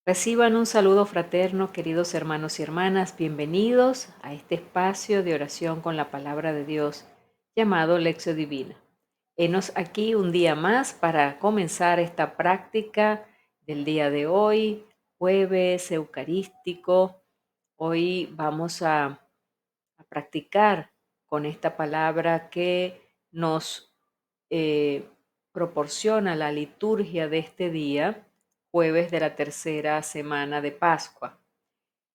Reciban un saludo fraterno, queridos hermanos y hermanas. Bienvenidos a este espacio de oración con la palabra de Dios llamado Lección Divina. Henos aquí un día más para comenzar esta práctica del día de hoy, jueves eucarístico. Hoy vamos a practicar con esta palabra que nos eh, proporciona la liturgia de este día, jueves de la tercera semana de Pascua.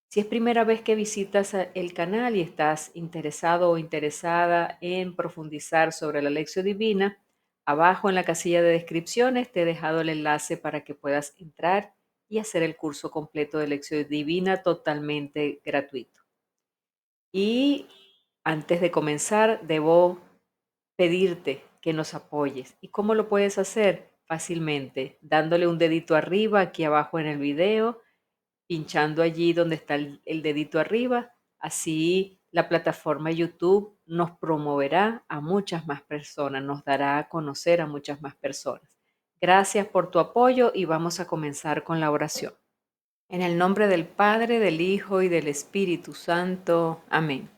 Si es primera vez que visitas el canal y estás interesado o interesada en profundizar sobre la lección divina, abajo en la casilla de descripciones te he dejado el enlace para que puedas entrar y hacer el curso completo de lección divina totalmente gratuito. Y antes de comenzar, debo pedirte que nos apoyes. ¿Y cómo lo puedes hacer? Fácilmente, dándole un dedito arriba aquí abajo en el video, pinchando allí donde está el dedito arriba. Así la plataforma YouTube nos promoverá a muchas más personas, nos dará a conocer a muchas más personas. Gracias por tu apoyo y vamos a comenzar con la oración. En el nombre del Padre, del Hijo y del Espíritu Santo. Amén.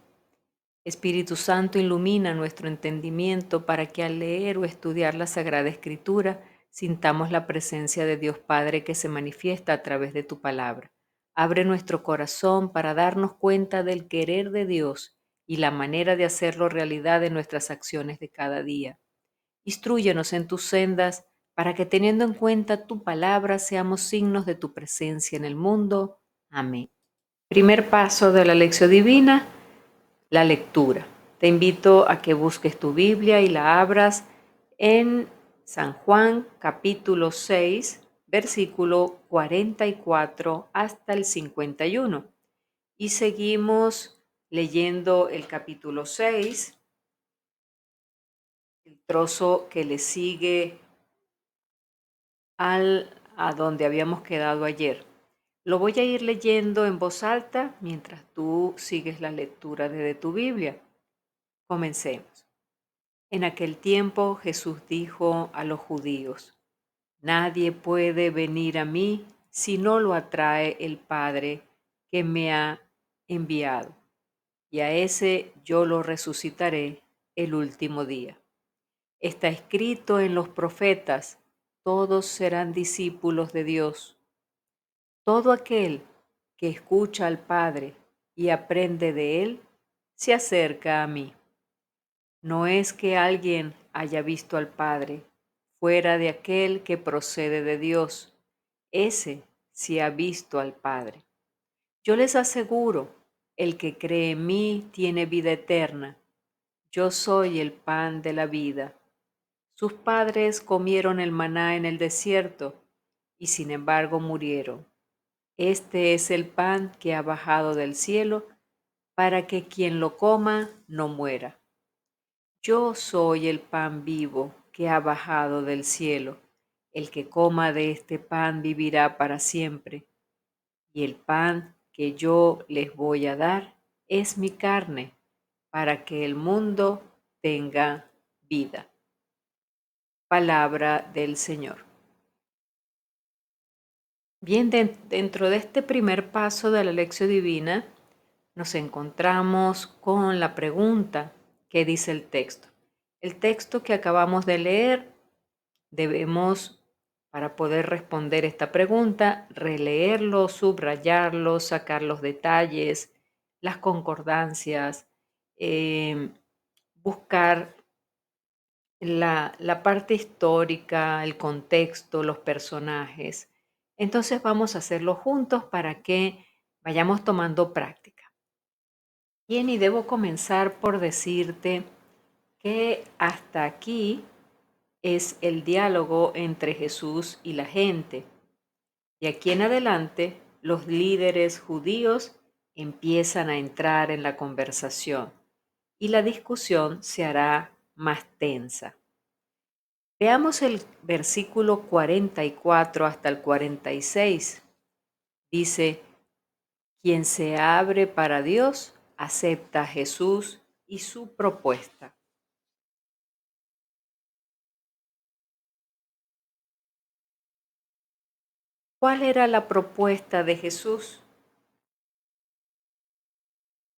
Espíritu Santo, ilumina nuestro entendimiento para que al leer o estudiar la Sagrada Escritura sintamos la presencia de Dios Padre que se manifiesta a través de tu palabra. Abre nuestro corazón para darnos cuenta del querer de Dios y la manera de hacerlo realidad en nuestras acciones de cada día. Instrúyenos en tus sendas para que teniendo en cuenta tu palabra seamos signos de tu presencia en el mundo. Amén. Primer paso de la lección divina. La lectura. Te invito a que busques tu Biblia y la abras en San Juan capítulo 6, versículo 44 hasta el 51. Y seguimos leyendo el capítulo 6, el trozo que le sigue a donde habíamos quedado ayer. Lo voy a ir leyendo en voz alta mientras tú sigues la lectura desde tu Biblia. Comencemos. En aquel tiempo Jesús dijo a los judíos: Nadie puede venir a mí si no lo atrae el Padre que me ha enviado, y a ese yo lo resucitaré el último día. Está escrito en los profetas: todos serán discípulos de Dios. Todo aquel que escucha al Padre y aprende de él, se acerca a mí. No es que alguien haya visto al Padre fuera de aquel que procede de Dios. Ese sí ha visto al Padre. Yo les aseguro, el que cree en mí tiene vida eterna. Yo soy el pan de la vida. Sus padres comieron el maná en el desierto y sin embargo murieron. Este es el pan que ha bajado del cielo para que quien lo coma no muera. Yo soy el pan vivo que ha bajado del cielo. El que coma de este pan vivirá para siempre. Y el pan que yo les voy a dar es mi carne, para que el mundo tenga vida. Palabra del Señor. Bien, dentro de este primer paso de la lección divina, nos encontramos con la pregunta que dice el texto. El texto que acabamos de leer, debemos, para poder responder esta pregunta, releerlo, subrayarlo, sacar los detalles, las concordancias, buscar la parte histórica, el contexto, los personajes. Entonces vamos a hacerlo juntos para que vayamos tomando práctica. Bien, y debo comenzar por decirte que hasta aquí es el diálogo entre Jesús y la gente. De aquí en adelante, los líderes judíos empiezan a entrar en la conversación y la discusión se hará más tensa. Veamos el versículo 44 hasta el 46. Dice: quien se abre para Dios acepta a Jesús y su propuesta. ¿Cuál era la propuesta de Jesús?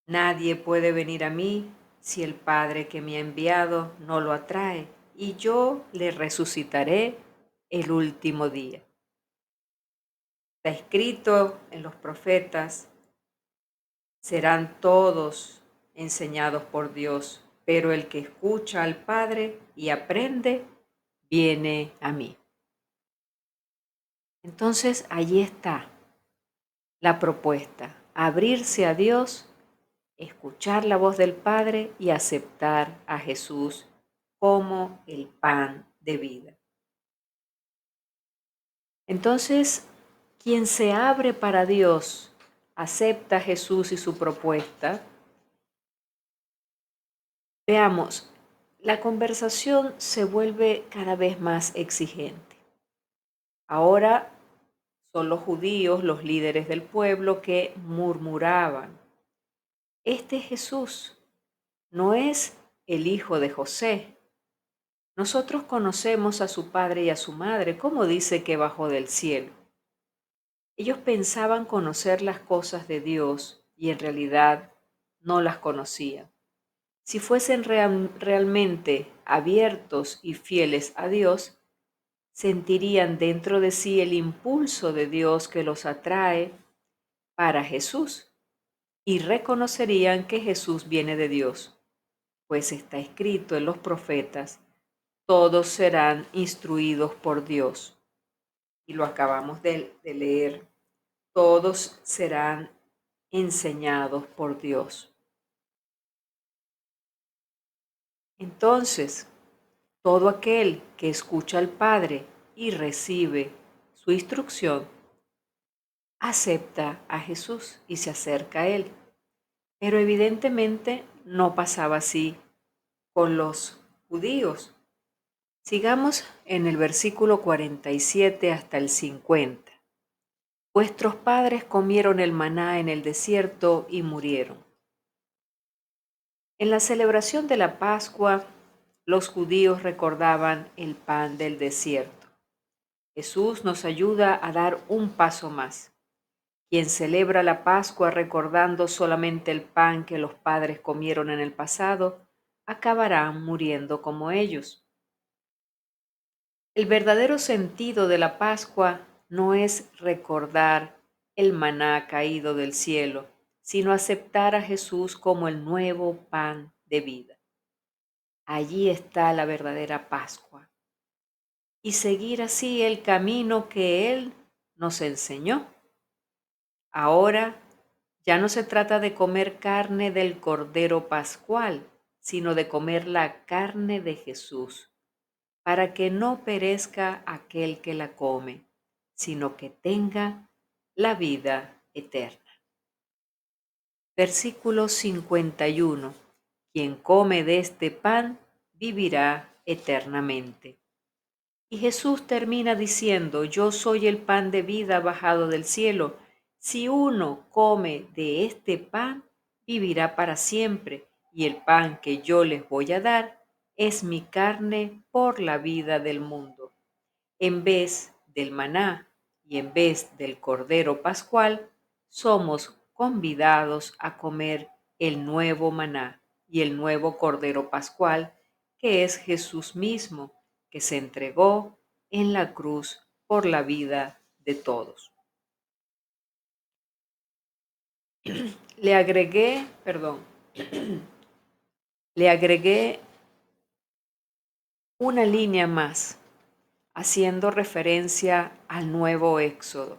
Nadie puede venir a mí si el Padre que me ha enviado no lo atrae, y yo le resucitaré el último día. Está escrito en los profetas, serán todos enseñados por Dios, pero el que escucha al Padre y aprende, viene a mí. Entonces allí está la propuesta, abrirse a Dios, escuchar la voz del Padre y aceptar a Jesús como el pan de vida. Entonces, quien se abre para Dios, acepta a Jesús y su propuesta. Veamos, la conversación se vuelve cada vez más exigente. Ahora son los judíos, los líderes del pueblo, que murmuraban: este Jesús no es el hijo de José. Nosotros conocemos a su padre y a su madre. ¿Cómo dice que bajó del cielo? Ellos pensaban conocer las cosas de Dios y en realidad no las conocían. Si fuesen realmente abiertos y fieles a Dios, sentirían dentro de sí el impulso de Dios que los atrae para Jesús y reconocerían que Jesús viene de Dios, pues está escrito en los profetas: todos serán instruidos por Dios. Y lo acabamos de leer, todos serán enseñados por Dios. Entonces, todo aquel que escucha al Padre y recibe su instrucción, acepta a Jesús y se acerca a Él. Pero evidentemente no pasaba así con los judíos. Sigamos en el versículo 47 hasta el 50. Vuestros padres comieron el maná en el desierto y murieron. En la celebración de la Pascua, los judíos recordaban el pan del desierto. Jesús nos ayuda a dar un paso más. Quien celebra la Pascua recordando solamente el pan que los padres comieron en el pasado, acabarán muriendo como ellos. El verdadero sentido de la Pascua no es recordar el maná caído del cielo, sino aceptar a Jesús como el nuevo pan de vida. Allí está la verdadera Pascua. Y seguir así el camino que Él nos enseñó. Ahora ya no se trata de comer carne del Cordero Pascual, sino de comer la carne de Jesús, para que no perezca aquel que la come, sino que tenga la vida eterna. Versículo 51. Quien come de este pan vivirá eternamente. Y Jesús termina diciendo: yo soy el pan de vida bajado del cielo. Si uno come de este pan, vivirá para siempre, y el pan que yo les voy a dar es mi carne por la vida del mundo. En vez del maná y en vez del cordero pascual, somos convidados a comer el nuevo maná y el nuevo cordero pascual, que es Jesús mismo, que se entregó en la cruz por la vida de todos. Le agregué, perdón, le agregué una línea más, haciendo referencia al nuevo Éxodo,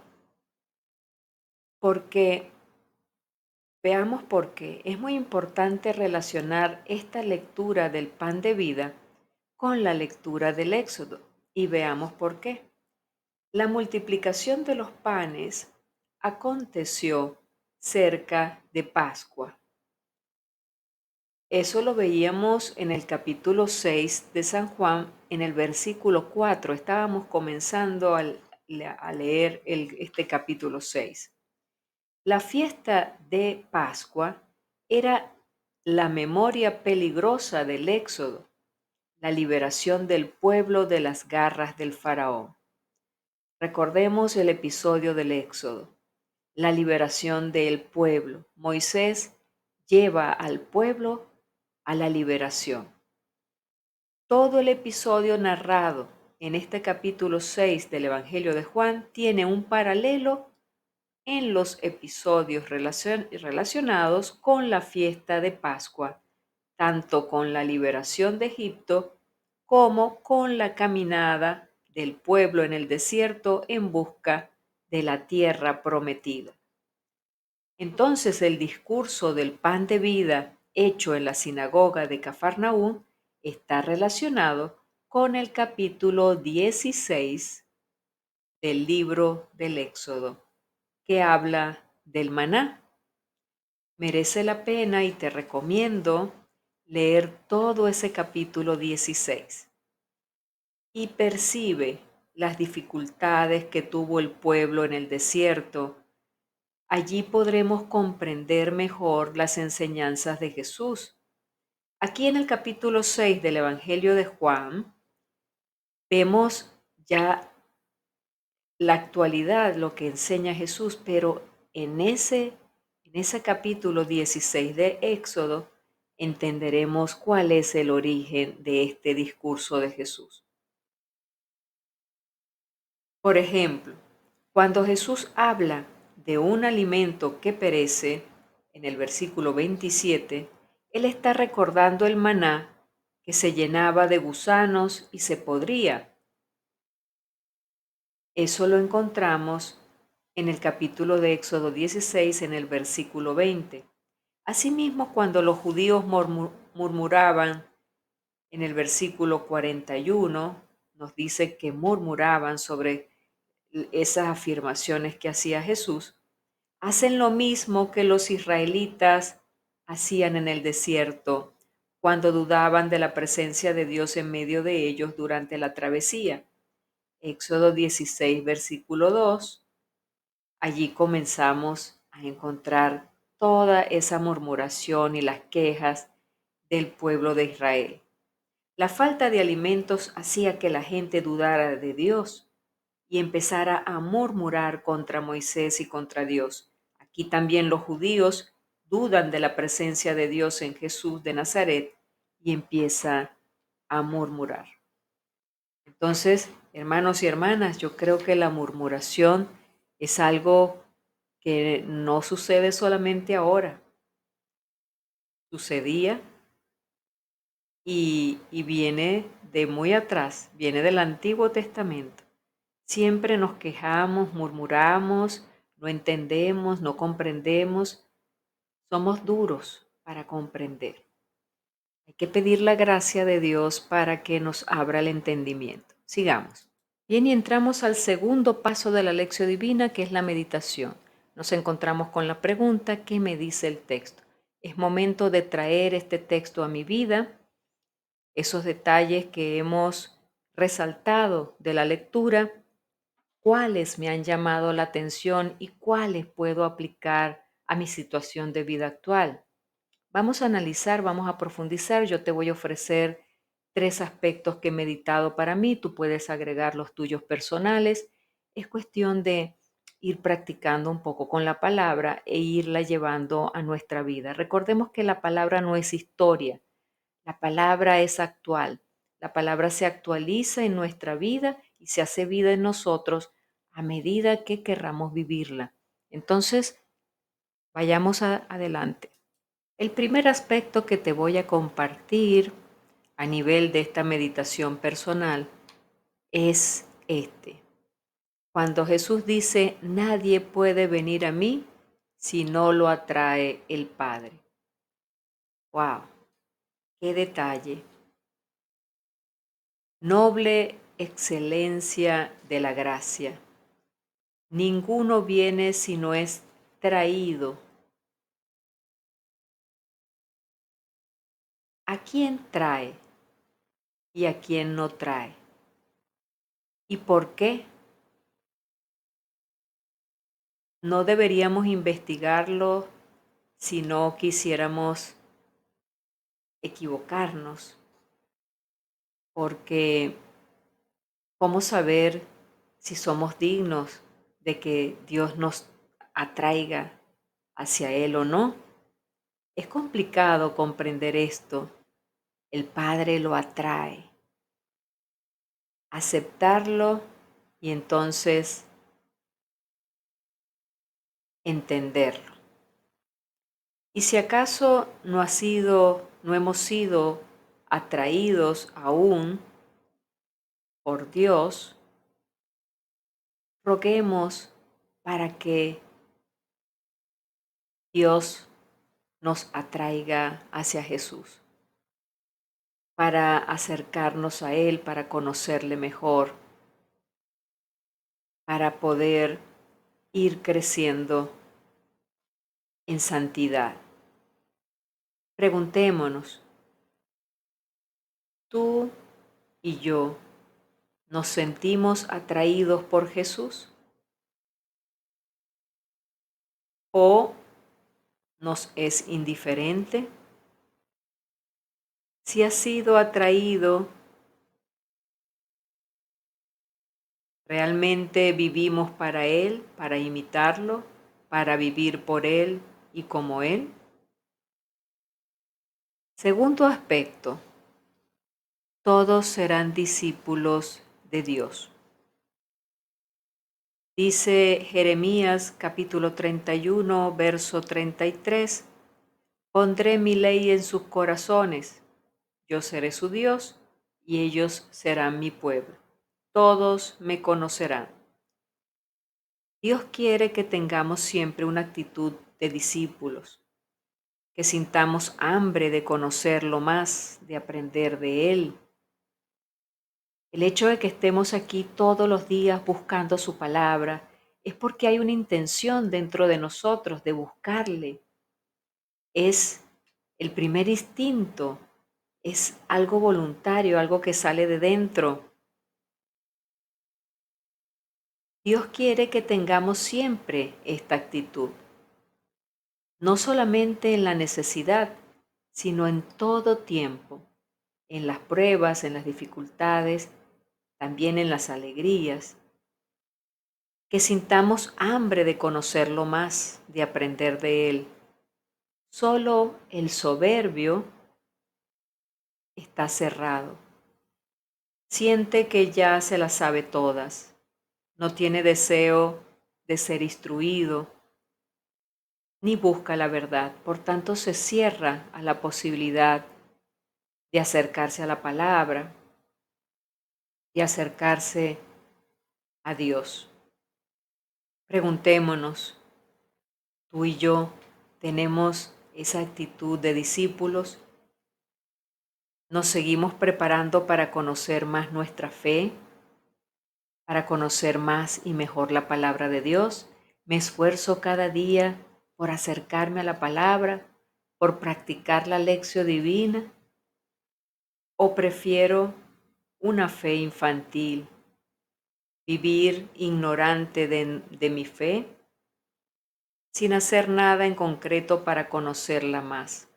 porque veamos por qué es muy importante relacionar esta lectura del pan de vida con la lectura del Éxodo, y veamos por qué. La multiplicación de los panes aconteció cerca de Pascua. Eso lo veíamos en el capítulo 6 de San Juan, en el versículo 4. Estábamos comenzando a leer este capítulo 6. La fiesta de Pascua era la memoria peligrosa del Éxodo, la liberación del pueblo de las garras del faraón. Recordemos el episodio del Éxodo, la liberación del pueblo. Moisés lleva al pueblo a la liberación. Todo el episodio narrado en este capítulo 6 del Evangelio de Juan tiene un paralelo en los episodios relacionados con la fiesta de Pascua, tanto con la liberación de Egipto como con la caminada del pueblo en el desierto en busca de la tierra prometida. Entonces el discurso del pan de vida hecho en la sinagoga de Cafarnaúm está relacionado con el capítulo 16 del libro del Éxodo, que habla del maná. Merece la pena y te recomiendo leer todo ese capítulo 16 y percibe las dificultades que tuvo el pueblo en el desierto. Allí podremos comprender mejor las enseñanzas de Jesús. Aquí en el capítulo 6 del Evangelio de Juan vemos ya la actualidad, lo que enseña Jesús, pero en ese capítulo 16 de Éxodo entenderemos cuál es el origen de este discurso de Jesús. Por ejemplo, cuando Jesús habla de un alimento que perece, en el versículo 27, Él está recordando el maná que se llenaba de gusanos y se podría. Eso lo encontramos en el capítulo de Éxodo 16, en el versículo 20. Asimismo, cuando los judíos murmuraban, en el versículo 41, nos dice que murmuraban sobre esas afirmaciones que hacía Jesús, hacen lo mismo que los israelitas hacían en el desierto cuando dudaban de la presencia de Dios en medio de ellos durante la travesía. Éxodo 16, versículo 2, allí comenzamos a encontrar toda esa murmuración y las quejas del pueblo de Israel. La falta de alimentos hacía que la gente dudara de Dios y empezara a murmurar contra Moisés y contra Dios. Aquí también los judíos dudan de la presencia de Dios en Jesús de Nazaret y empieza a murmurar. Entonces, hermanos y hermanas, yo creo que la murmuración es algo que no sucede solamente ahora, sucedía y viene de muy atrás, viene del Antiguo Testamento. Siempre nos quejamos, murmuramos, no entendemos, no comprendemos, somos duros para comprender. Hay que pedir la gracia de Dios para que nos abra el entendimiento. Sigamos. Bien, y entramos al segundo paso de la lección divina, que es la meditación. Nos encontramos con la pregunta: ¿qué me dice el texto? Es momento de traer este texto a mi vida, esos detalles que hemos resaltado de la lectura, cuáles me han llamado la atención y cuáles puedo aplicar a mi situación de vida actual. Vamos a analizar, vamos a profundizar. Yo te voy a ofrecer 3 aspectos que he meditado para mí. Tú puedes agregar los tuyos personales. Es cuestión de ir practicando un poco con la palabra e irla llevando a nuestra vida. Recordemos que la palabra no es historia, la palabra es actual. La palabra se actualiza en nuestra vida y se hace vida en nosotros a medida que querramos vivirla. Entonces, vayamos adelante. El primer aspecto que te voy a compartir a nivel de esta meditación personal es este. Cuando Jesús dice: nadie puede venir a mí si no lo atrae el Padre. ¡Wow! ¡Qué detalle! Noble excelencia de la gracia. Ninguno viene si no es traído. ¿A quién trae y a quién no trae? ¿Y por qué? No deberíamos investigarlo si no quisiéramos equivocarnos, porque ¿cómo saber si somos dignos de que Dios nos atraiga hacia Él o no. Es complicado comprender esto. El Padre lo atrae. Aceptarlo y entonces entenderlo. Y si acaso no hemos sido atraídos aún por Dios, roguemos para que Dios nos atraiga hacia Jesús, para acercarnos a Él, para conocerle mejor, para poder ir creciendo en santidad. Preguntémonos, ¿tú y yo nos sentimos atraídos por Jesús? ¿O nos es indiferente? Si has sido atraído, ¿realmente vivimos para Él, para imitarlo, para vivir por Él y como Él? Segundo aspecto, todos serán discípulos de Dios. Dice Jeremías capítulo 31, verso 33, pondré mi ley en sus corazones, yo seré su Dios y ellos serán mi pueblo. Todos me conocerán. Dios quiere que tengamos siempre una actitud de discípulos, que sintamos hambre de conocerlo más, de aprender de Él. El hecho de que estemos aquí todos los días buscando su palabra es porque hay una intención dentro de nosotros de buscarle. Es el primer instinto, es algo voluntario, algo que sale de dentro. Dios quiere que tengamos siempre esta actitud, no solamente en la necesidad, sino en todo tiempo, en las pruebas, en las dificultades, también en las alegrías, que sintamos hambre de conocerlo más, de aprender de Él. Solo el soberbio está cerrado. Siente que ya se las sabe todas. No tiene deseo de ser instruido, ni busca la verdad. Por tanto, se cierra a la posibilidad de acercarse a la palabra, de acercarse a Dios. Preguntémonos, ¿tú y yo tenemos esa actitud de discípulos? ¿Nos seguimos preparando para conocer más nuestra fe, para conocer más y mejor la palabra de Dios? ¿Me esfuerzo cada día por acercarme a la palabra, por practicar la lección divina? ¿O prefiero una fe infantil, vivir ignorante de mi fe, sin hacer nada en concreto para conocerla más?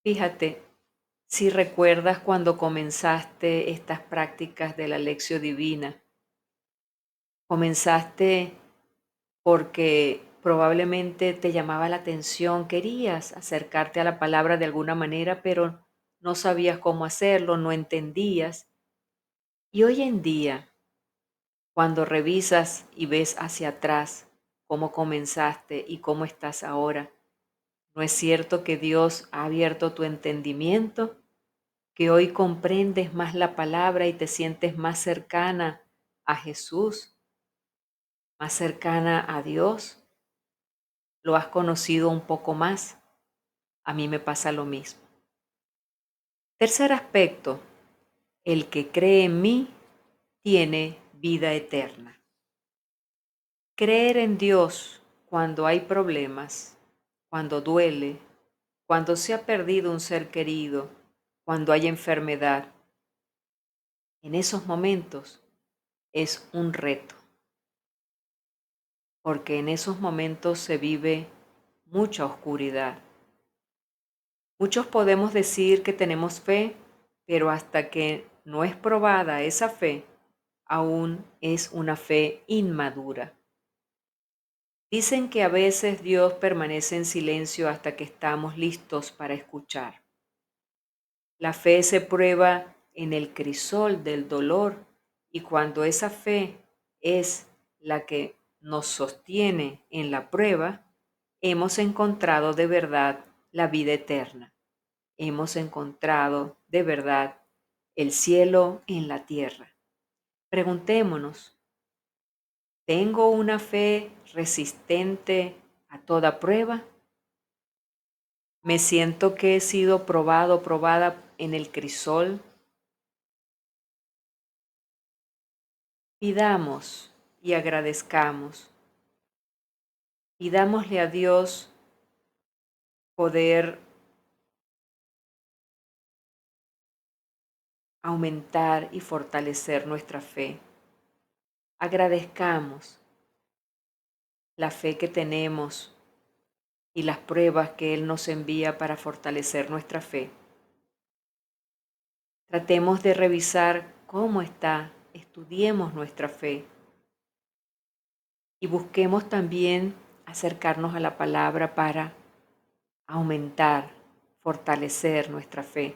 Fíjate, si recuerdas cuando comenzaste estas prácticas de la lección divina, comenzaste porque probablemente te llamaba la atención, querías acercarte a la palabra de alguna manera, pero no sabías cómo hacerlo, no entendías. Y hoy en día, cuando revisas y ves hacia atrás cómo comenzaste y cómo estás ahora, ¿no es cierto que Dios ha abierto tu entendimiento? Que hoy comprendes más la palabra y te sientes más cercana a Jesús, más cercana a Dios. Lo has conocido un poco más. A mí me pasa lo mismo. Tercer aspecto, el que cree en mí tiene vida eterna. Creer en Dios cuando hay problemas, cuando duele, cuando se ha perdido un ser querido, cuando hay enfermedad, en esos momentos es un reto, porque en esos momentos se vive mucha oscuridad. Muchos podemos decir que tenemos fe, pero hasta que no es probada esa fe, aún es una fe inmadura. Dicen que a veces Dios permanece en silencio hasta que estamos listos para escuchar. La fe se prueba en el crisol del dolor y cuando esa fe es la que nos sostiene en la prueba, hemos encontrado de verdad la vida eterna. Hemos encontrado de verdad el cielo en la tierra. Preguntémonos, ¿tengo una fe resistente a toda prueba? ¿Me siento que he sido probado, probada en el crisol? Pidamos y agradezcamos. Pidámosle a Dios poder aumentar y fortalecer nuestra fe. Agradezcamos la fe que tenemos y las pruebas que Él nos envía para fortalecer nuestra fe. Tratemos de revisar cómo está, estudiemos nuestra fe y busquemos también acercarnos a la palabra para aumentar, fortalecer nuestra fe.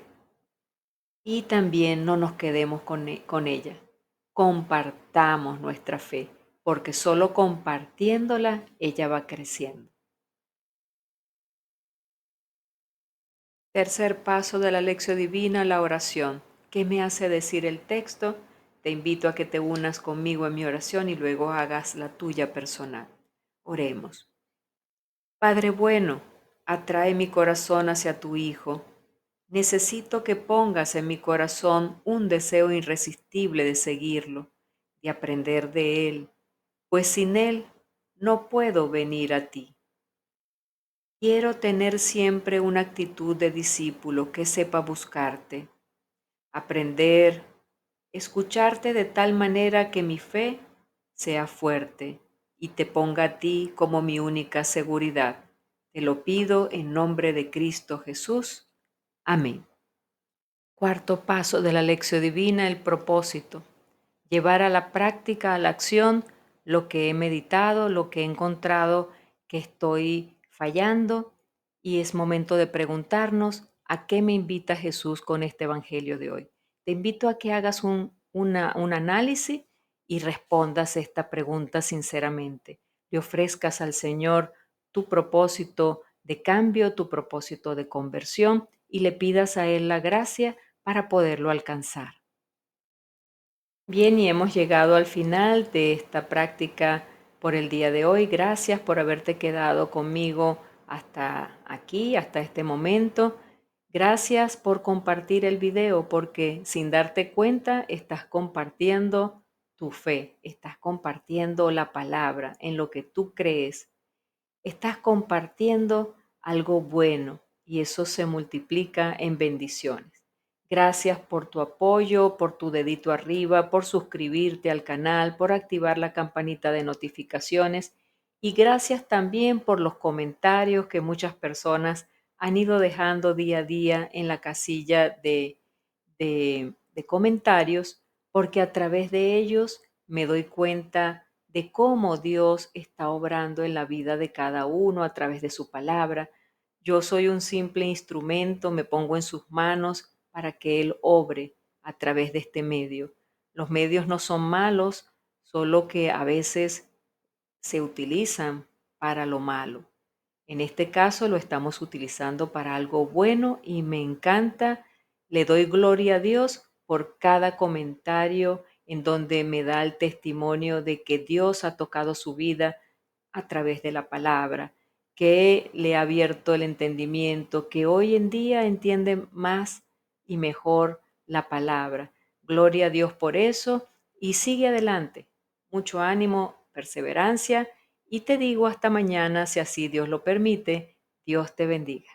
Y también no nos quedemos con ella. Compartamos nuestra fe, porque solo compartiéndola ella va creciendo. Tercer paso de la lección divina, la oración. ¿Qué me hace decir el texto? Te invito a que te unas conmigo en mi oración y luego hagas la tuya personal. Oremos. Padre bueno, atrae mi corazón hacia tu Hijo. Necesito que pongas en mi corazón un deseo irresistible de seguirlo, de aprender de Él, pues sin Él no puedo venir a ti. Quiero tener siempre una actitud de discípulo que sepa buscarte, aprender, escucharte de tal manera que mi fe sea fuerte y te ponga a ti como mi única seguridad. Te lo pido en nombre de Cristo Jesús. Amén. Cuarto paso de la lección divina, el propósito. Llevar a la práctica, a la acción, lo que he meditado, lo que he encontrado que estoy fallando, y es momento de preguntarnos a qué me invita Jesús con este evangelio de hoy. Te invito a que hagas un análisis y respondas esta pregunta sinceramente. Le ofrezcas al Señor tu propósito de cambio, tu propósito de conversión y le pidas a Él la gracia para poderlo alcanzar. Bien, y hemos llegado al final de esta práctica por el día de hoy. Gracias por haberte quedado conmigo hasta aquí, hasta este momento. Gracias por compartir el video porque sin darte cuenta estás compartiendo tu fe, estás compartiendo la palabra en lo que tú crees, estás compartiendo algo bueno y eso se multiplica en bendiciones. Gracias por tu apoyo, por tu dedito arriba, por suscribirte al canal, por activar la campanita de notificaciones y gracias también por los comentarios que muchas personas han ido dejando día a día en la casilla de comentarios, porque a través de ellos me doy cuenta de cómo Dios está obrando en la vida de cada uno a través de su palabra. Yo soy un simple instrumento, me pongo en sus manos para que Él obre a través de este medio. Los medios no son malos, solo que a veces se utilizan para lo malo. En este caso lo estamos utilizando para algo bueno y me encanta. Le doy gloria a Dios por cada comentario en donde me da el testimonio de que Dios ha tocado su vida a través de la palabra, que le ha abierto el entendimiento, que hoy en día entiende más y mejor la palabra. Gloria a Dios por eso y sigue adelante. Mucho ánimo, perseverancia y te digo hasta mañana si así Dios lo permite. Dios te bendiga.